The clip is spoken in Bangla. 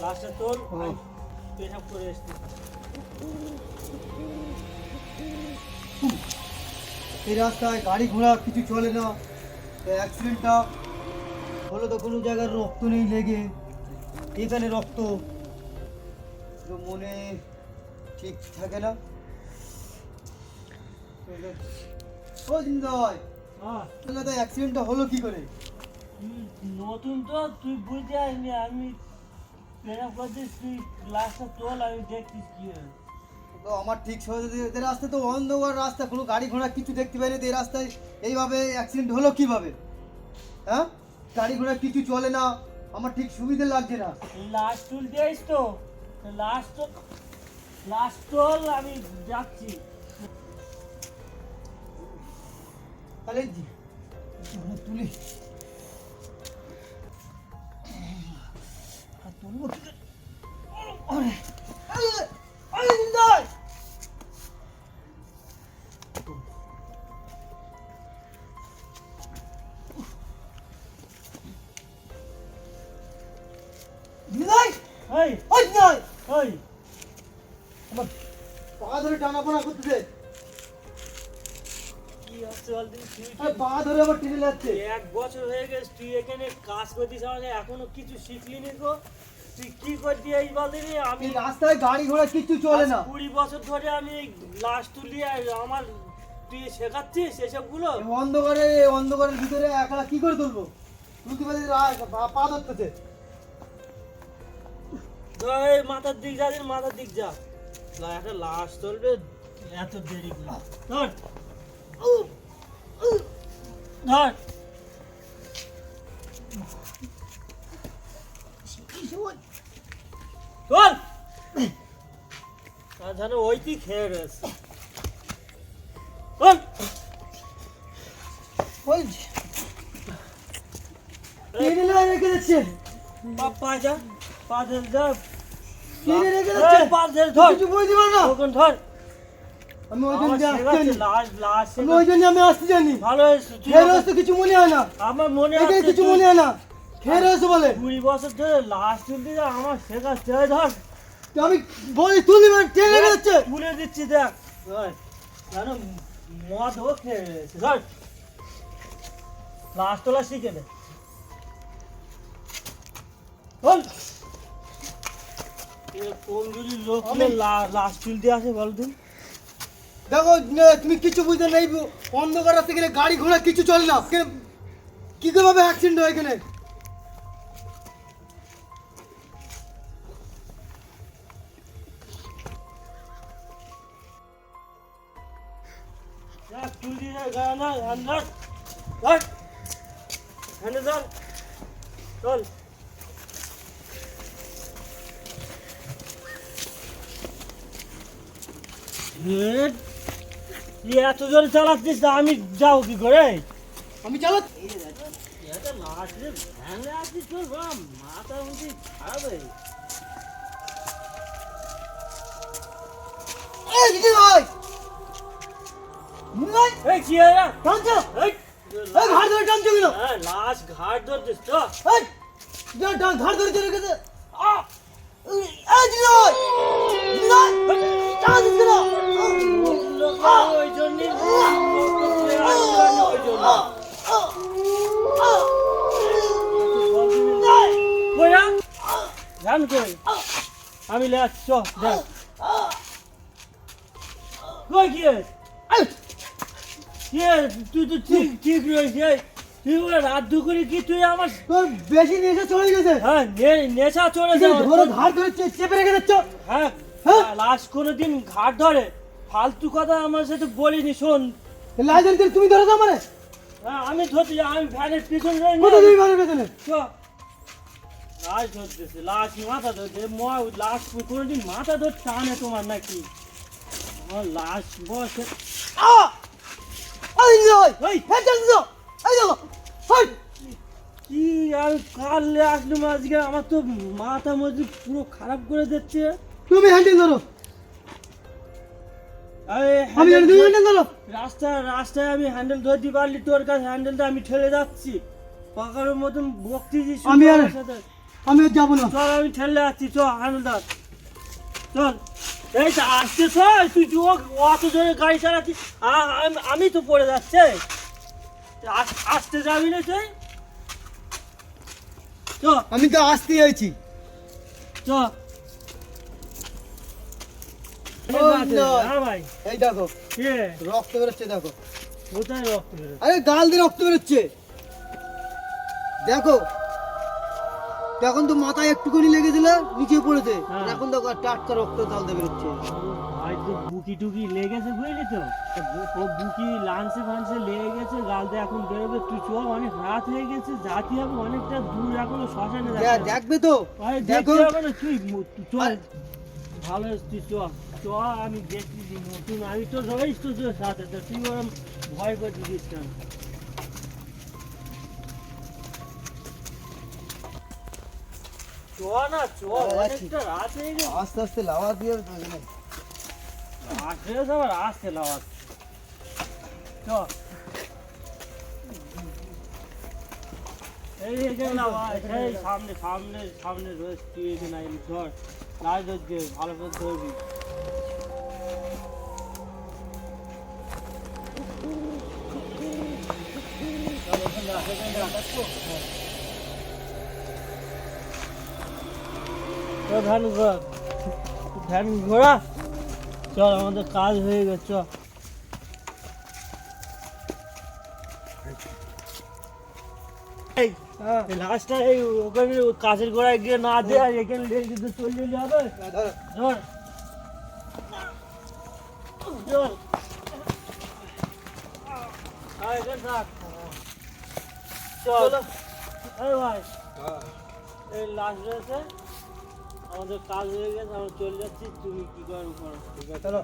লাস্টে তোল পেশাব করে এসছি। এই রাস্তায় গাড়ি ঘোড়া কিছু চলে না, অ্যাক্সিডেন্টটা হলো তো কোনো জায়গায় রক্ত নেই লেগে, এখানে রক্ত, তো মনে ঠিক থাকে না। ও জিন্দয়, হ্যাঁ অ্যাক্সিডেন্টটা হলো কি করে? নতুন তো তুই বুঝতে আসনি, আমি পেশাব করছিস, তুই লাস্টে তোল, আমি দেখছিস কি হয়। তো আমার ঠিক এদের রাস্তা তো অন্ধকার রাস্তা, কোনো গাড়ি ঘোড়া কিছু দেখতে পাই না, তো এই রাস্তায় এইভাবে অ্যাক্সিডেন্ট হলো কিভাবে? হ্যাঁ, গাড়ি ঘোড়া কিছু চলে না, আমার ঠিক সুবিধে লাগছে না। লাস্ট তুল দিয়েছিস তো, লাস্ট তোল, আমি যাচ্ছি। তাহলে তুলি তুলবো কি করে? আরে, আরে, আরে জিন্দাই! জিন্দাই! এই ওই জিন্দাই! এই আমার পা ধরে টানাপোনা করতেছে। কি হচ্ছে বলতে, আরে পা ধরে আবার টেনে যাচ্ছে। 1 বছর হয়ে গেছে তুই এখানে কাজ করতিস, আমাকে এখনো কিছু শিখলি নি গো। তুই কি করতি এই বলতে, আমি এই রাস্তায় গাড়ি ঘোড়া কিছু চলে না। 20 বছর ধরে আমি লাস্ট তুলি, আর আমার তুই শেখাচ্ছিস এসবগুলো। এই অন্ধকারের ভিতরে একলা কি করে তুলবো? তুলতে পারি পা ধরতেছে। ধর এই মাথার দিক যা, মাথার দিক যা, একটা লাশ চলবে, এত দেরি করে। ধর ধর চল, আর জানো ওই তুই খেয়ে রয়েছে। চল ওই টেনে রেখে যাচ্ছে। পা যা, পা ধর যা, টেনে রেখে যাচ্ছে। পা ধর ধর, কিছু বুঝতে পারো না। ওখান ধর। আমি ওই আমার জন্য আসতে জানি। লাশ আমি ওই জন্য আমি আসতে জানি। ভালো হয়েছে, তুই খেয়ে রয়েছে কিছু মনে হয় না। আমার মনে এখানে আছে কিছু মনে হয় না। খেয়ে রয়েছে বলে 20 বছর ধরে লাশ তুলতে যা, আমার শেখাচ্ছে। এই ধর, তো আমি বলি তুলি মানে টেনে রেখে যাচ্ছে। তুলে দিচ্ছি, দেখ ধর, জানো মদ ও খেয়ে রয়েছে। ধর লাশ তোলা শিখে নে। বল কোন যদি লোক লাশ তুলতে আসে বল তুই। দেখো তুমি কিছু বুঝতে নেই, অন্ধকার রাস্তা গেলে গাড়ি ঘোড়া কিছু চলে না, কি করে ভাবে অ্যাক্সিডেন্ট হয় এখানে? দেখ তুই দিয়ে গায়ে না, ধর ধর, হ্যান্ডে ধর, চল। তুই এত জোরে চালাচ্ছিস, তা আমি যাও কি করে? আমি চালা এটা লাশ রে, ভ্যানে আছিস তোর মাথা মুখি খারাপ হয়ে গেছে। এই দিদি ভাই ভাই এই কি হয় না? টানছো, এই এই ঘাড় ধরে টানছো কেন? হ্যাঁ, লাশ ঘাট ধরছিস তো? এই ঘাড় ধরে চলে গেছে। এই দিদি ভাই, দিদি ভাই টানছিস কেন? ওই জন্য জান কই আমি লেখ চ দেখ কই কি তুই তো ঠিক ঠিক রয়েছে। তুই বলে রাত দুপুরে কি তুই আমার তোর বেশি নেশা চলে গেছে। হ্যাঁ নেশা চলে ধরো ঘাড় ধরে চেপে রেখে যাচ্ছ। হ্যাঁ হ্যাঁ? লাশ কোনোদিন ঘাট ধরে ফালতু কথা আমার সাথে বলিনি, শোন। লাইসেন্স তুমি ধরো তো আমারে। হ্যাঁ আমি ধরছি, আমি ভ্যানের পিছনে কোথায় তুমি ভালো পেছনে? লাশ ধরতেছে, লাশ মাথা ধরছে, লাশ কোনোদিন মাথা ধর টানে তোমার নাকি? আমার লাশ বসে এই নয় এই হ্যাঁ জানছো এই দেখো হাই কি আর কালে আসলাম আজকে, আমার তো মাথা মধ্যে পুরো খারাপ করে দিচ্ছে। তুমি হ্যান্ডেল ধরো। আমি জানি তুমি হ্যান্ডেল ধরো। রাস্তায় আমি হ্যান্ডেল ধরতে পারলি, তোর কাছে হ্যান্ডেলটা আমি ঠেলে যাচ্ছি। পাকার মতন বকতেছি আমি আর- আমি আর যাবো না। চল আমি ঠেলে যাচ্ছি চ হানুদার চল এই তো আসতে চল তুই অত জোরে গাড়ি চালাচ্ছিস আমি তো পড়ে যাচ্ছে আসতে যাবি না তুই চ আমি তো আসতে চাইছি। চ ওই না। হ্যাঁ ভাই এই দেখো কে রক্ত বেরোচ্ছে, দেখো। কোথায় রক্ত বেরোচ্ছে? আরে গাল দিয়ে রক্ত বেরোচ্ছে, দেখো। তখন তো মাথায় একটুখানি লেগেছিল, নিচে পড়েছে। হ্যাঁ। আর এখন দেখো টাটকা রক্ত গাল দিয়ে বেরোচ্ছে। ভাই তো বুকি টুকি লেগেছে বুঝলি তো ও বুকি লাঞ্চে ফাঞ্চে লেগে গেছে গালতে এখন বেরোবে তুই চ অনেক রাত হয়ে গেছে জাতি হবে অনেকটা দূর এখনো শ্মশানে যাচ্ছে দেখবে তো, ভাই দেখো। দেখতে হবে না তুই চল আর- ভালো তুই চ চ আমি দেখতেছি নতুন আমি তো রয়েছি তো তোর সাথে তো তুই ওরম ভয় করে দিস কেন চ না চ অনেকটা রাত হয়ে গেছে আস্তে আস্তে লাভা দিয়ে আসলে তো আবার আসছে না আবার চ এই এখানে না ভাই এই সামনে সামনে সামনে রয়েছে তুই এখানে আইলি ধর লাল ধরছে ভালো করে ধরবি চল এখানে রাখ এখানে রাখ ধ্যান ঘোরা ধ্যান ঘোরা চল আমাদের কাজ হয়ে গেছে চল এই লাস্টটা এই ওখানে কাছের গোড়ায় গিয়ে না দে আর এখানে লেগে যদি চলে যেতে হবে ধর চল এখানে থাক চল এই ভাই এই লাস্ট রয়েছে আমাদের কাজ হয়ে গেছে আমরা চলে যাচ্ছি তুমি কি করো করো ঠিক আছে, চলো।